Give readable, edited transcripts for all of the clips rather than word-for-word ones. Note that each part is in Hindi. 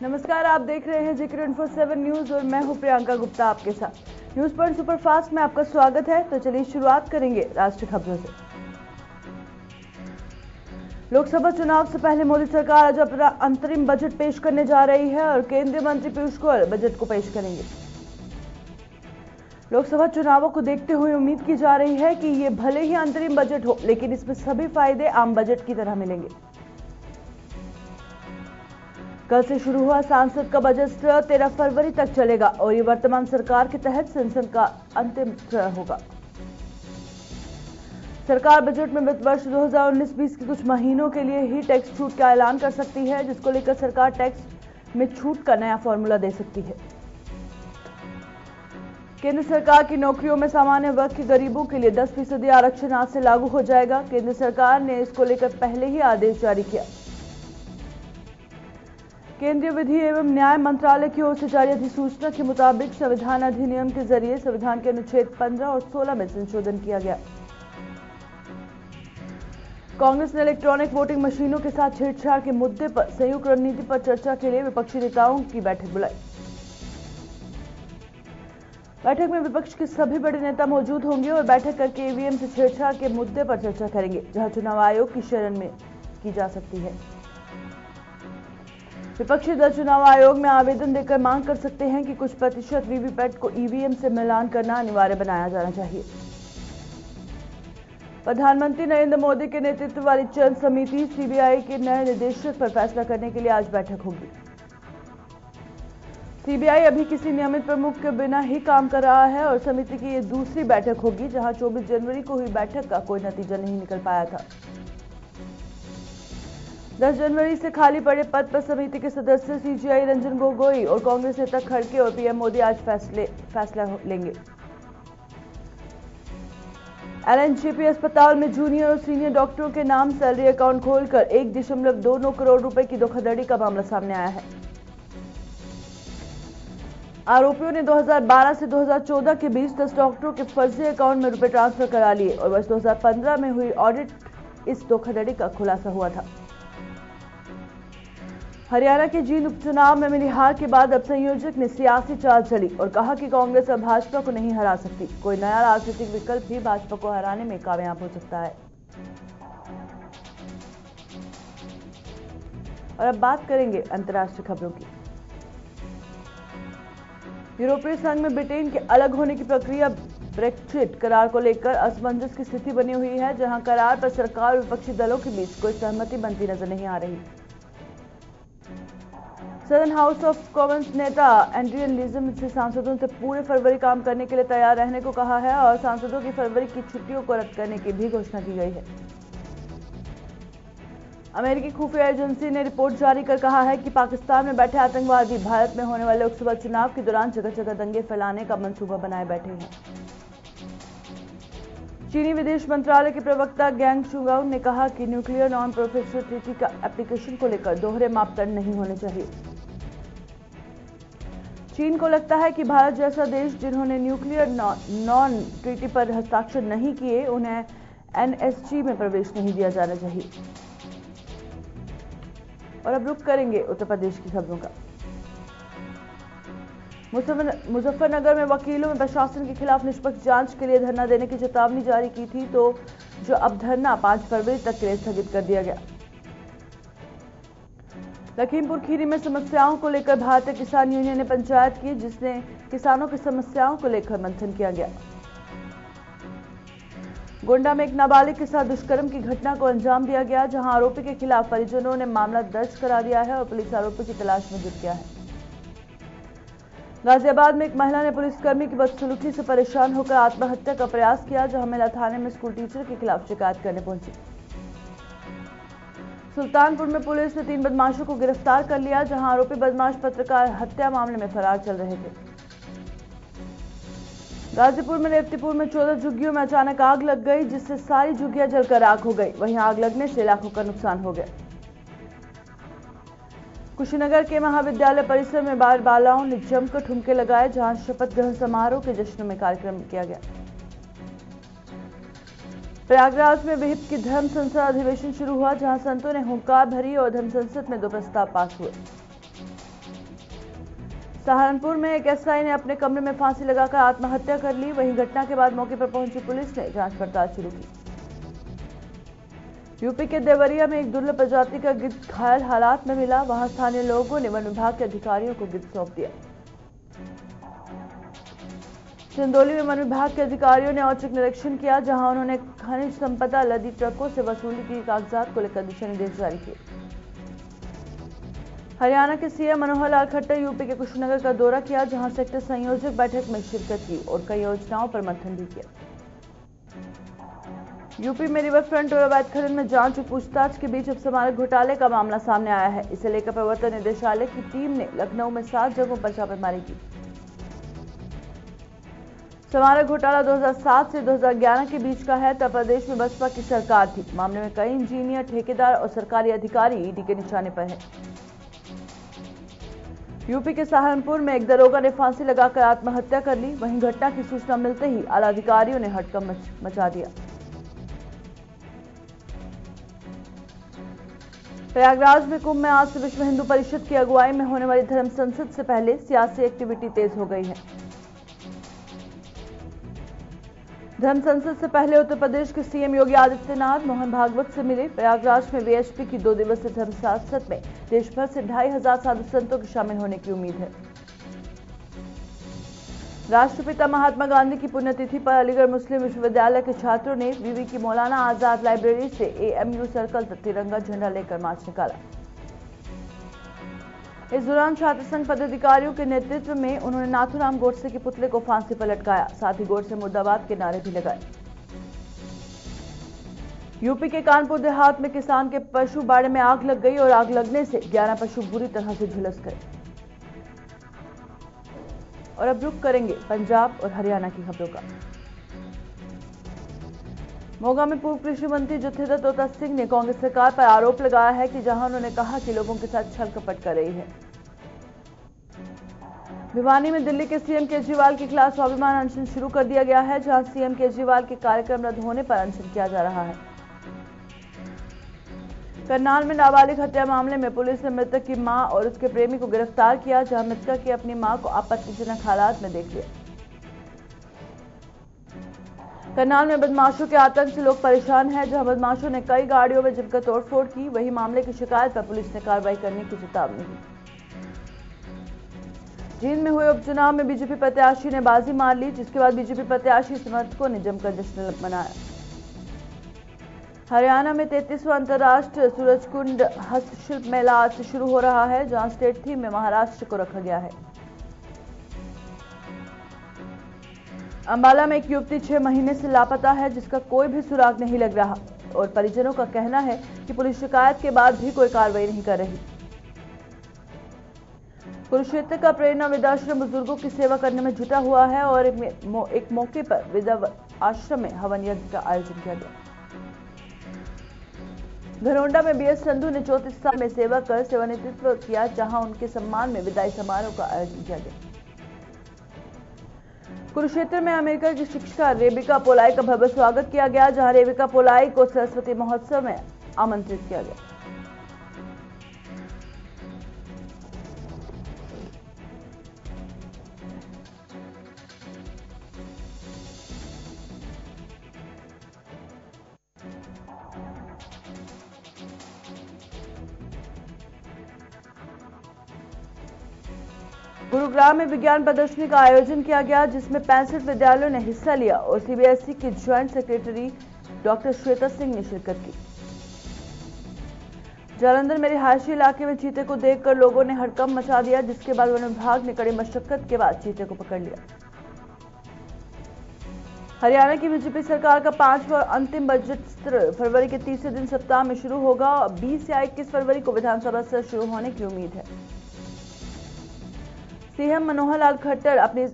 नमस्कार, आप देख रहे हैं जिक्र इन्फो 7 न्यूज और मैं हूं प्रियंका गुप्ता आपके साथ। न्यूज पॉइंट सुपरफास्ट में आपका स्वागत है। तो चलिए शुरुआत करेंगे राष्ट्रीय खबरों से। लोकसभा चुनाव से पहले मोदी सरकार आज अपना अंतरिम बजट पेश करने जा रही है और केंद्रीय मंत्री पीयूष गोयल बजट को पेश करेंगे। लोकसभा चुनावों को देखते हुए उम्मीद की जा रही है कि ये भले ही अंतरिम बजट हो, लेकिन इसमें सभी फायदे आम बजट की तरह मिलेंगे। कल से शुरू हुआ सांसद का बजट सत्र 13 फरवरी तक चलेगा और ये वर्तमान सरकार के तहत संसद का अंतिम सत्र होगा। सरकार बजट में वित्त वर्ष 2019-20 के कुछ महीनों के लिए ही टैक्स छूट का ऐलान कर सकती है, जिसको लेकर सरकार टैक्स में छूट का नया फॉर्मूला दे सकती है। केंद्र सरकार की नौकरियों में सामान्य वर्ग के गरीबों के लिए 10% आरक्षण आज से लागू हो जाएगा। केंद्र सरकार ने इसको लेकर पहले ही आदेश जारी किया। केंद्रीय विधि एवं न्याय मंत्रालय की ओर से जारी अधिसूचना के मुताबिक संविधान अधिनियम के जरिए संविधान के अनुच्छेद 15 और 16 में संशोधन किया गया। कांग्रेस ने इलेक्ट्रॉनिक वोटिंग मशीनों के साथ छेड़छाड़ के मुद्दे पर संयुक्त रणनीति पर चर्चा के लिए विपक्षी नेताओं की बैठक बुलाई। बैठक में विपक्ष के सभी बड़े नेता मौजूद होंगे और बैठक करके ईवीएम से छेड़छाड़ के मुद्दे पर चर्चा करेंगे, जहां चुनाव आयोग की शरण में की जा सकती है। विपक्षी दल चुनाव आयोग में आवेदन देकर मांग कर सकते हैं कि कुछ प्रतिशत वीवीपैट को ईवीएम से मिलान करना अनिवार्य बनाया जाना चाहिए। प्रधानमंत्री नरेंद्र मोदी के नेतृत्व वाली चयन समिति सीबीआई के नए निदेशक पर फैसला करने के लिए आज बैठक होगी। सीबीआई अभी किसी नियमित प्रमुख के बिना ही काम कर रहा है और समिति की ये दूसरी बैठक होगी, जहां 24 जनवरी को हुई बैठक का कोई नतीजा नहीं निकल पाया था। 10 जनवरी से खाली पड़े पद पर समिति के सदस्य सीजेआई रंजन गोगोई और कांग्रेस नेता खड़गे और पीएम मोदी आज फैसला लेंगे। एलएनजेपी अस्पताल में जूनियर और सीनियर डॉक्टरों के नाम सैलरी अकाउंट खोलकर 1.29 करोड़ रुपए की धोखाधड़ी का मामला सामने आया है। आरोपियों ने 2012 से 2014 के बीच 10 डॉक्टरों के फर्जी अकाउंट में रुपए ट्रांसफर करा लिए और वर्ष 2015 में हुई ऑडिट इस धोखाधड़ी का खुलासा हुआ था। हरियाणा के जींद उपचुनाव में मिली हार के बाद अब संयोजक ने सियासी चाल चली और कहा कि कांग्रेस अब भाजपा को नहीं हरा सकती। कोई नया राजनीतिक विकल्प भी भाजपा को हराने में कामयाब हो सकता है। और अब बात करेंगे अंतर्राष्ट्रीय खबरों की। यूरोपीय संघ में ब्रिटेन के अलग होने की प्रक्रिया ब्रेक्जिट करार को लेकर असमंजस की स्थिति बनी हुई है, जहां करार पर सरकार और विपक्षी दलों के बीच कोई सहमति बनती नजर नहीं आ रही। सदन हाउस ऑफ कॉमन्स नेता एंड्रियन लीजम से सांसदों से पूरे फरवरी काम करने के लिए तैयार रहने को कहा है और सांसदों की फरवरी की छुट्टियों को रद्द करने की भी घोषणा की गई है। अमेरिकी खुफिया एजेंसी ने रिपोर्ट जारी कर कहा है कि पाकिस्तान में बैठे आतंकवादी भारत में होने वाले लोकसभा चुनाव के दौरान जगह जगह दंगे फैलाने का मंसूबा बनाए बैठे हैं। चीनी विदेश मंत्रालय के प्रवक्ता गैंग शुगाओ ने कहा कि न्यूक्लियर नॉन प्रोफेशनल ट्रीटी का एप्लीकेशन को लेकर दोहरे मापदंड नहीं होने चाहिए। चीन को लगता है कि भारत जैसा देश जिन्होंने न्यूक्लियर नॉन ट्रीटी पर हस्ताक्षर नहीं किए, उन्हें एनएसजी में प्रवेश नहीं दिया जाना चाहिए। और अब रुक करेंगे उत्तर प्रदेश की खबरों का। मुजफ्फरनगर में वकीलों में प्रशासन के खिलाफ निष्पक्ष जांच के लिए धरना देने की चेतावनी जारी की थी, तो जो अब धरना 5 फरवरी तक के लिए स्थगित कर दिया गया। लखीमपुर खीरी में समस्याओं को लेकर भारतीय किसान यूनियन ने पंचायत की, जिसने किसानों की समस्याओं को लेकर मंथन किया गया। गोंडा में एक नाबालिग के साथ दुष्कर्म की घटना को अंजाम दिया गया, जहां आरोपी के खिलाफ परिजनों ने मामला दर्ज करा दिया है और पुलिस आरोपी की तलाश में जुट गया है। गाजियाबाद में एक महिला ने पुलिसकर्मी की बदसलूकी से परेशान होकर आत्महत्या का प्रयास किया, जहां महिला थाने में स्कूल टीचर के खिलाफ शिकायत करने पहुंची। सुल्तानपुर में पुलिस ने 3 बदमाशों को गिरफ्तार कर लिया, जहां आरोपी बदमाश पत्रकार हत्या मामले में फरार चल रहे थे। गाजीपुर में रेवतीपुर में 14 झुग्गियों में अचानक आग लग गई, जिससे सारी झुग्गियां जलकर राख हो गई। वहीं आग लगने से लाखों का नुकसान हो गया। कुशीनगर के महाविद्यालय परिसर में बाल बालाओं ने जमकर ठुमके लगाए, जहां शपथ ग्रहण समारोह के जश्न में कार्यक्रम किया गया। प्रयागराज में विहिप की धर्म संसद अधिवेशन शुरू हुआ, जहां संतों ने हुंकार भरी और धर्म संसद में 2 प्रस्ताव पास हुए। सहारनपुर में एक एसआई ने अपने कमरे में फांसी लगाकर आत्महत्या कर ली। वहीं घटना के बाद मौके पर पहुंची पुलिस ने जांच पड़ताल शुरू की। यूपी के देवरिया में एक दुर्लभ प्रजाति का गिद्ध घायल हालात में मिला। वहां स्थानीय लोगों ने वन विभाग के अधिकारियों को गिद्ध सौंप दिया। चंदौली में वन विभाग के अधिकारियों ने औचक निरीक्षण किया, जहां उन्होंने खनिज संपदा लदी ट्रकों से वसूली की कागजात को लेकर दिशा निर्देश जारी किए। हरियाणा के सीएम मनोहर लाल खट्टर यूपी के कुशीनगर का दौरा किया, जहां सेक्टर संयोजक बैठक में शिरकत की और कई योजनाओं पर मंथन भी किया। यूपी में रिवर फ्रंट और अवैध खनन में जांच और पूछताछ के बीच अब स्मारक घोटाले का मामला सामने आया है। इसे लेकर प्रवर्तन निदेशालय की टीम ने लखनऊ में 7 जगहों पर छापेमारी की। स्मारक घोटाला 2007 से 2011 के बीच का है, तब प्रदेश में बसपा की सरकार थी। मामले में कई इंजीनियर, ठेकेदार और सरकारी अधिकारी ईडी के निशाने पर हैं। यूपी के सहारनपुर में एक दरोगा ने फांसी लगाकर आत्महत्या कर ली। वहीं घटना की सूचना मिलते ही आला अधिकारियों ने हड़कंप मचा दिया। प्रयागराज में कुंभ में आज से विश्व हिंदू परिषद की अगुवाई में होने वाली धर्म संसद से पहले सियासी एक्टिविटी तेज हो गई है। धर्म संसद से पहले उत्तर प्रदेश के सीएम योगी आदित्यनाथ मोहन भागवत से मिले। प्रयागराज में वीएचपी की 2 दिवसीय धर्म संसद में देश भर से 2500 साधु संतों के शामिल होने की उम्मीद है। राष्ट्रपिता महात्मा गांधी की पुण्यतिथि पर अलीगढ़ मुस्लिम विश्वविद्यालय के छात्रों ने विवि की मौलाना आजाद लाइब्रेरी से एएमयू सर्कल तक तिरंगा झंडा लेकर मार्च निकाला। इस दौरान छात्र संघ पदाधिकारियों के नेतृत्व में उन्होंने नाथूराम गोडसे के पुतले को फांसी पर लटकाया। साथ ही गोडसे मुर्दाबाद के नारे भी लगाए। यूपी के कानपुर देहात में किसान के पशु बाड़े में आग लग गई और आग लगने से 11 पशु बुरी तरह से झुलस गए। और अब रुख करेंगे पंजाब और हरियाणा की खबरों का। मोगा में पूर्व कृषि मंत्री जथेदार तोता सिंह ने कांग्रेस सरकार पर आरोप लगाया है कि जहां उन्होंने कहा कि लोगों के साथ छल कपट कर रही है। भिवानी में दिल्ली के सीएम केजरीवाल के खिलाफ स्वाभिमान अनशन शुरू कर दिया गया है, जहां सीएम केजरीवाल के कार्यक्रम रद्द होने पर अनशन किया जा रहा है। करनाल में नाबालिग हत्या मामले में पुलिस ने मृतक की मां और उसके प्रेमी को गिरफ्तार किया, जहां मृतका की अपनी मां को आपत्तिजनक हालात में देख लिया। करनाल में बदमाशों के आतंक से लोग परेशान हैं, जहां बदमाशों ने कई गाड़ियों में जमकर तोड़फोड़ की। वहीं मामले की शिकायत पर पुलिस ने कार्रवाई करने की चेतावनी दी। जींद में हुए उपचुनाव में बीजेपी प्रत्याशी ने बाजी मार ली, जिसके बाद बीजेपी प्रत्याशी समर्थकों ने जमकर जश्न मनाया। हरियाणा में 33वां अंतर्राष्ट्रीय सूरजकुंड हस्तशिल्प मेला आज से शुरू हो रहा है, जहां स्टेट थीम में महाराष्ट्र को रखा गया है। अंबाला में एक युवती 6 महीने से लापता है, जिसका कोई भी सुराग नहीं लग रहा और परिजनों का कहना है कि पुलिस शिकायत के बाद भी कोई कार्रवाई नहीं कर रही। कुरुक्षेत्र का प्रेरणा वृद्धाश्रम बुजुर्गों की सेवा करने में जुटा हुआ है और एक मौके पर वृद्धा आश्रम में हवन यज्ञ का आयोजन किया गया। घरोंडा में बीएस संधू ने 34 साल में सेवा कर सेवानिवृत्त किया, जहां उनके सम्मान में विदाई समारोह का आयोजन किया गया। कुरुक्षेत्र में अमेरिका की शिक्षिका रेबिका पोलाई का भव्य स्वागत किया गया, जहां रेबिका पोलाई को सरस्वती महोत्सव में आमंत्रित किया गया। गुरुग्राम में विज्ञान प्रदर्शनी का आयोजन किया गया, जिसमें 65 विद्यालयों ने हिस्सा लिया और सीबीएसई की joint secretary doctor Shweta Singh ने शिरकत की। जालंधर में रिहायशी इलाके में चीते को देखकर लोगों ने हड़कंप मचा दिया, जिसके बाद वन विभाग ने कड़ी मशक्कत के बाद चीते को पकड़ लिया। हरियाणा की बीजेपी सरकार का 5वां और अंतिम बजट सत्र फरवरी के तीसरे दिन सप्ताह में शुरू होगा और 20 या 21 फरवरी को विधानसभा सत्र शुरू होने की उम्मीद है। सीएम मनोहर लाल खट्टर अपनी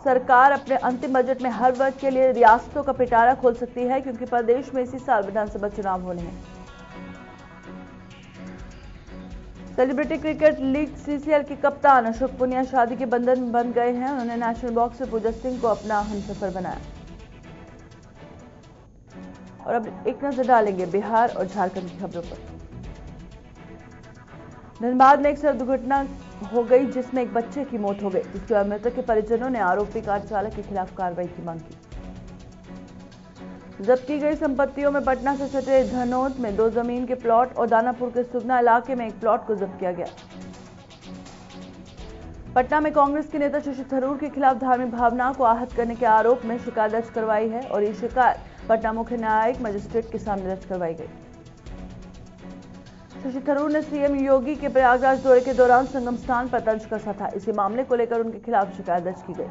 सरकार अपने अंतिम बजट में हर वर्ग के लिए रियासतों का पिटारा खोल सकती है, क्योंकि प्रदेश में इसी साल विधानसभा चुनाव होने हैं। सेलिब्रिटी क्रिकेट लीग सीसीएल के कप्तान अशोक पुनिया शादी के बंधन में बंध गए हैं। उन्होंने नेशनल बॉक्सर पूजा सिंह को अपना हमसफर बनाया। और अब एक नजर डालेंगे बिहार और झारखंड की खबरों पर। धनबाद में एक सड़क दुर्घटना हो गई, जिसमें एक बच्चे की मौत हो गई, जिसके बाद मृतक के परिजनों ने आरोपी कार चालक के खिलाफ कार्रवाई की मांग की। जब्त की गई संपत्तियों में पटना से सटे धनौद में 2 जमीन के प्लॉट और दानापुर के सुगना इलाके में एक प्लॉट को जब्त किया गया। पटना में कांग्रेस के नेता शशि थरूर के खिलाफ धार्मिक भावना को आहत करने के आरोप में शिकायत दर्ज करवाई है और ये शिकायत पटना मुख्य न्यायिक मजिस्ट्रेट के सामने दर्ज करवाई गई। शशि थरूर ने सीएम योगी के प्रयागराज दौरे के दौरान संगम स्थान पर तंज कसा था। इसी मामले को लेकर उनके खिलाफ शिकायत दर्ज की गई।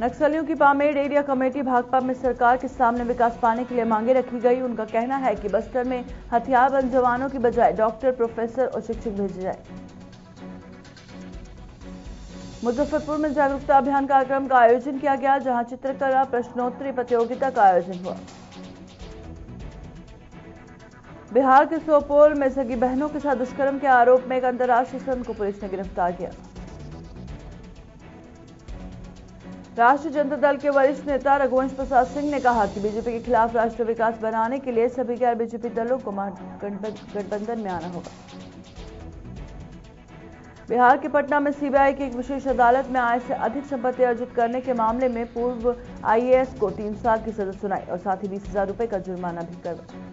नक्सलियों की पामेड़ एरिया कमेटी भाकपा में सरकार के सामने विकास पाने के लिए मांगे रखी गई। उनका कहना है कि बस्तर में हथियारबंद जवानों की बजाय डॉक्टर, प्रोफेसर और शिक्षक भेजे जाए। मुजफ्फरपुर में जागरूकता अभियान कार्यक्रम का आयोजन किया गया, जहां चित्रकला प्रश्नोत्तरी प्रतियोगिता का आयोजन हुआ। बिहार के सोपोर में सगी बहनों के साथ दुष्कर्म के आरोप में एक अंतर्राष्ट्रीय संत को पुलिस ने गिरफ्तार किया। राष्ट्रीय जनता दल के वरिष्ठ नेता रघुवंश प्रसाद सिंह ने कहा कि बीजेपी के खिलाफ राष्ट्रीय विकास बनाने के लिए सभी गैर बीजेपी दलों को गठबंधन में आना होगा। बिहार के पटना में सीबीआई की एक विशेष अदालत में आय से अधिक संपत्ति अर्जित करने के मामले में पूर्व आईएएस को 3 साल की सजा सुनाई और साथ ही 20,000 रुपए का जुर्माना भी करवाया।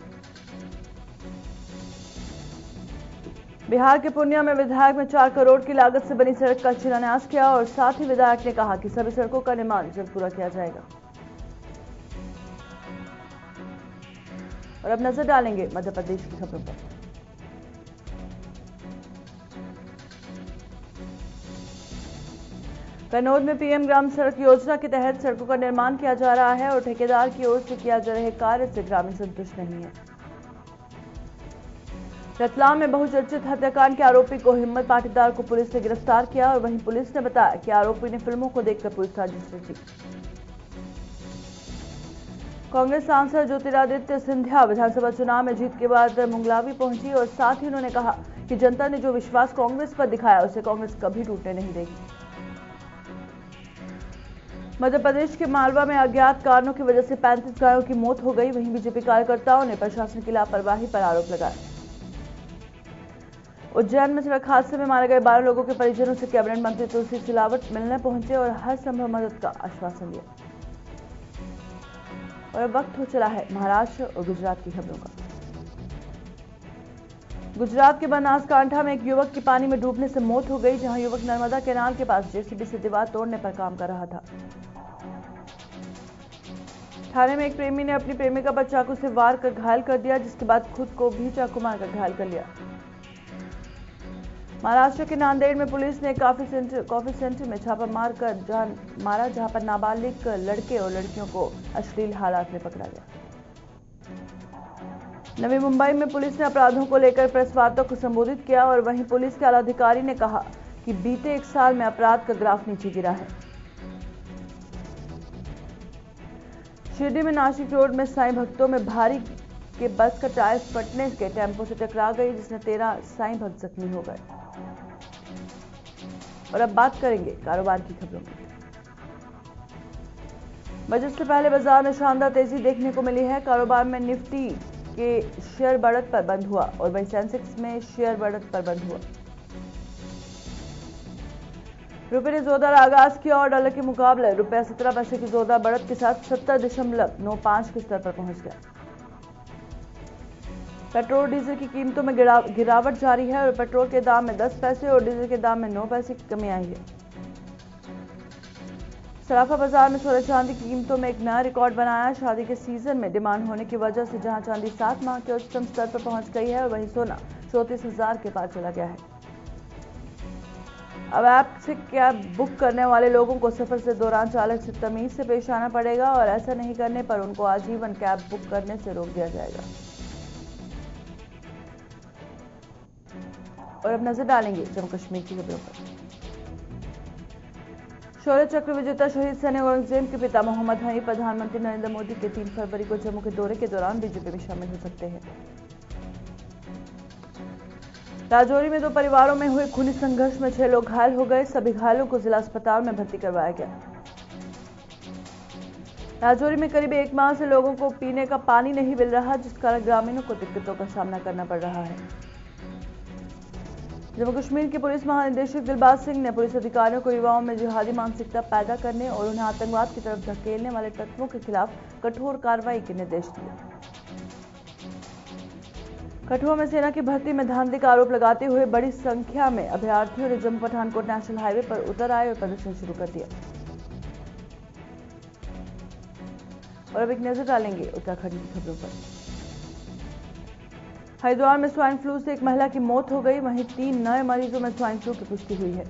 बिहार के पूर्णिया में विधायक ने 4 करोड़ की लागत से बनी सड़क का शिलान्यास किया और साथ ही विधायक ने कहा कि सभी सड़कों का निर्माण जल्द पूरा किया जाएगा। और अब नजर डालेंगे मध्य प्रदेश की खबरों पर। कन्नौज में पीएम ग्राम सड़क योजना के तहत सड़कों का निर्माण किया जा रहा है और ठेकेदार की ओर से किया जा रहे कार्य से ग्रामीण संतुष्ट नहीं है। रतलाम में बहुचर्चित हत्याकांड के आरोपी को हिम्मत पाटीदार को पुलिस ने गिरफ्तार किया और वहीं पुलिस ने बताया कि आरोपी ने फिल्मों को देखकर पुलिस साजिश रची। कांग्रेस सांसद ज्योतिरादित्य सिंधिया विधानसभा चुनाव में जीत के बाद मुंगलावी पहुंची और साथ ही उन्होंने कहा कि जनता ने जो विश्वास कांग्रेस पर दिखाया उसे कांग्रेस कभी टूटने नहीं देगी। मध्य प्रदेश के मालवा में अज्ञात कारणों की वजह से 35 गायों की मौत हो गई। वहीं बीजेपी कार्यकर्ताओं ने प्रशासन की लापरवाही पर आरोप लगाया। उज्जैन में सड़क हादसे में मारे गए 12 लोगों के परिजनों से कैबिनेट मंत्री तुलसी सिलावट मिलने पहुंचे और हर संभव मदद का आश्वासन दिया। और अब वक्त हो चला है महाराष्ट्र और गुजरात की खबरों का। गुजरात के बनासकांठा में एक युवक की पानी में डूबने से मौत हो गई, जहां युवक नर्मदा कैनाल के पास जेसीबी से दीवार तोड़ने पर काम कर रहा था। थाने में एक प्रेमी ने अपनी प्रेमिका पर चाकू से वार कर घायल कर दिया, जिसके बाद खुद को भी चाकू मारकर घायल कर लिया। महाराष्ट्र के नांदेड़ में पुलिस ने कॉफी सेंटर में छापा मारकर मारा, जहां पर नाबालिग लड़के और लड़कियों को अश्लील हालात में पकड़ा गया। नवी मुंबई में पुलिस ने अपराधों को लेकर प्रेस वार्ता को संबोधित किया और वहीं पुलिस के आलाधिकारी ने कहा कि बीते 1 साल में अपराध का ग्राफ नीचे गिरा है। शिरडी में नासिक रोड में साईं भक्तों में भारी के बस का टायर फटने के टेम्पो से टकरा गई, जिसमें 13 साईं भक्त जख्मी हो गए। और अब बात करेंगे कारोबार की खबरों में। बजट से पहले बाजार में शानदार तेजी देखने को मिली है। कारोबार में निफ्टी के शेयर बढ़त पर बंद हुआ और वहीं सेंसेक्स में शेयर बढ़त पर बंद हुआ। रुपए ने जोरदार आगाज किया और डॉलर के मुकाबले रुपया 17 पैसे की जोरदार बढ़त के साथ 70.95 के स्तर पर पहुंच गया। पेट्रोल डीजल की कीमतों में गिरावट जारी है और पेट्रोल के दाम में 10 पैसे और डीजल के दाम में 9 पैसे की कमी आई है। सराफा बाजार में सोना चांदी की कीमतों में एक नया रिकॉर्ड बनाया। शादी के सीजन में डिमांड होने की वजह से जहां चांदी 7 माह के उच्चतम स्तर पर पहुंच गई है और वहीं सोना 34,000 के पार चला गया है। अब ऐप से कैब बुक करने वाले लोगों को सफर से दौरान चालक से तमीज से पेश आना पड़ेगा और ऐसा नहीं करने पर उनको आजीवन कैब बुक करने से रोक दिया जाएगा। और अब नजर डालेंगे जम्मू कश्मीर की खबरों पर। शौर्य चक्र विजेता शहीद सैनिक औरंगजेब के पिता मोहम्मद हनीफ प्रधानमंत्री नरेंद्र मोदी के 3 फरवरी को जम्मू के दौरे के दौरान बीजेपी में शामिल हो सकते हैं। राजौरी में 2 परिवारों में हुए खूनी संघर्ष में 6 लोग घायल हो गए। सभी घायलों को जिला अस्पताल में भर्ती करवाया गया। राजौरी में करीब 1 माह से लोगों को पीने का पानी नहीं मिल रहा, जिस कारण ग्रामीणों को दिक्कतों का सामना करना पड़ रहा है। जम्मू कश्मीर के पुलिस महानिदेशक दिलबाग सिंह ने पुलिस अधिकारियों को युवाओं में जिहादी मानसिकता पैदा करने और उन्हें आतंकवाद की तरफ धकेलने वाले तत्वों के खिलाफ कठोर कार्रवाई के निर्देश दिए। कठुआ में सेना की भर्ती में धांधली का आरोप लगाते हुए बड़ी संख्या में अभ्यर्थियों ने जम्मू पठानकोट नेशनल हाईवे पर उतर आए और प्रदर्शन शुरू कर दिया। और अब एक नजर डालेंगे उत्तराखंड की खबरों पर। हरिद्वार में स्वाइन फ्लू से एक महिला की मौत हो गई, वहीं 3 नए मरीजों में स्वाइन फ्लू की पुष्टि हुई है।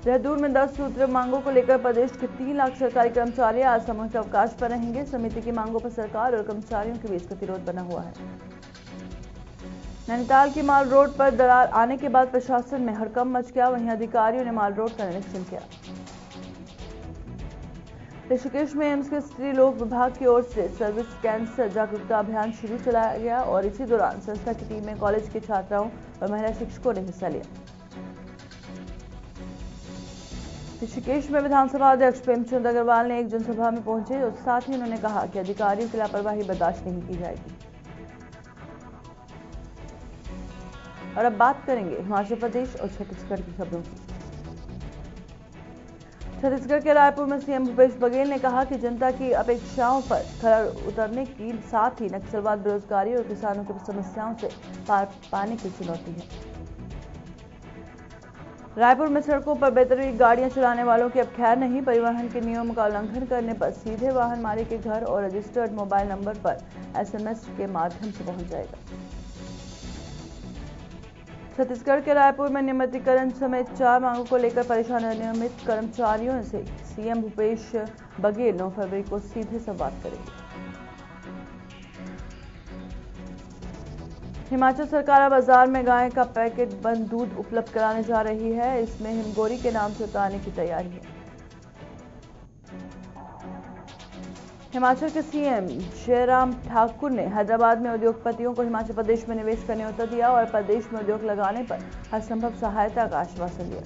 देहरादून में 10 सूत्रीय मांगों को लेकर प्रदेश के 3 लाख सरकारी कर्मचारी आज सामूहिक अवकाश पर रहेंगे। समिति की मांगों पर सरकार और कर्मचारियों के बीच गतिरोध बना हुआ है। नैनीताल की माल रोड पर दरार आने के बाद प्रशासन में हड़कंप मच गया, वहीं अधिकारियों ने माल रोड का निरीक्षण किया। ऋषिकेश में एम्स के स्त्री लोक विभाग की ओर से सर्विस कैंसर जागरूकता अभियान शुरू चलाया गया और इसी दौरान संस्था की टीम में कॉलेज की छात्राओं और महिला शिक्षकों ने हिस्सा लिया। ऋषिकेश में विधानसभा अध्यक्ष प्रेमचंद अग्रवाल ने एक जनसभा में पहुंचे और साथ ही उन्होंने कहा कि अधिकारियों की लापरवाही बर्दाश्त नहीं की जाएगी। और अब बात करेंगे हिमाचल प्रदेश और छत्तीसगढ़ की खबरों की। छत्तीसगढ़ के रायपुर में सीएम भूपेश बघेल ने कहा कि जनता की अपेक्षाओं पर खरा उतरने के साथ ही नक्सलवाद, बेरोजगारी और किसानों की समस्याओं से पार पाने की चुनौती है। रायपुर में सड़कों पर बेतरतीब गाड़ियां चलाने वालों की अब खैर नहीं। परिवहन के नियमों का उल्लंघन करने पर सीधे वाहन मालिक के घर और रजिस्टर्ड मोबाइल नंबर पर एसएमएस के माध्यम से पहुंच जाएगा। छत्तीसगढ़ के रायपुर में नियमितीकरण समेत 4 मांगों को लेकर परेशान नियमित कर्मचारियों से सीएम भूपेश बघेल 9 फरवरी को सीधे संवाद करेंगे। हिमाचल सरकार बाजार में गाय का पैकेट बंद दूध उपलब्ध कराने जा रही है। इसमें हिमगोरी के नाम से उतारने की तैयारी है। हिमाचल के सीएम जयराम ठाकुर ने हैदराबाद में उद्योगपतियों को हिमाचल प्रदेश में निवेश का न्योता दिया और प्रदेश में उद्योग लगाने पर हर संभव सहायता का आश्वासन दिया।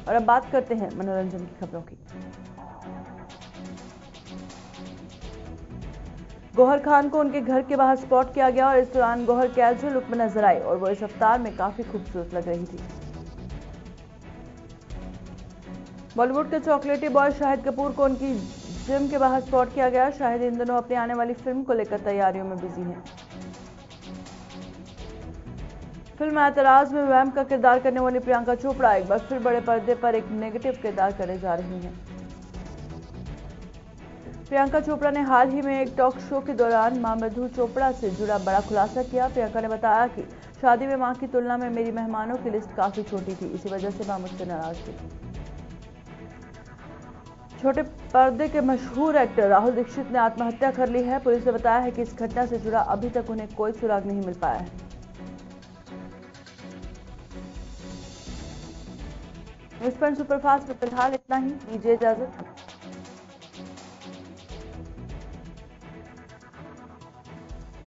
और अब बात करते हैं मनोरंजन की खबरों की। गौहर खान को उनके घर के बाहर स्पॉट किया गया और इस दौरान गौहर कैजुअल लुक में नजर आई और वो इस अवतार में काफी खूबसूरत लग रही थी। बॉलीवुड के चॉकलेटी बॉय शाहिद कपूर को उनकी जिम के बाहर स्पॉट किया गया। शाहिद इन दिनों अपनी आने वाली फिल्म को लेकर तैयारियों में बिजी हैं। फिल्म ऐतराज में वैम्प का किरदार करने वाली प्रियंका चोपड़ा एक बार फिर बड़े पर्दे पर एक नेगेटिव किरदार करने जा रही हैं। प्रियंका चोपड़ा ने हाल ही में एक टॉक शो के दौरान मां मधु चोपड़ा से जुड़ा बड़ा खुलासा किया। प्रियंका ने बताया कि शादी में मां की तुलना में मेरी मेहमानों की लिस्ट काफी छोटी थी, इसी वजह से मां मुझसे नाराज थी। छोटे पर्दे के मशहूर एक्टर राहुल दीक्षित ने आत्महत्या कर ली है। पुलिस ने बताया है कि इस घटना से जुड़ा अभी तक उन्हें कोई सुराग नहीं मिल पाया है। न्यूज़ पॉइंट सुपरफास्ट में फिलहाल इतना ही। दीजिए इजाजत।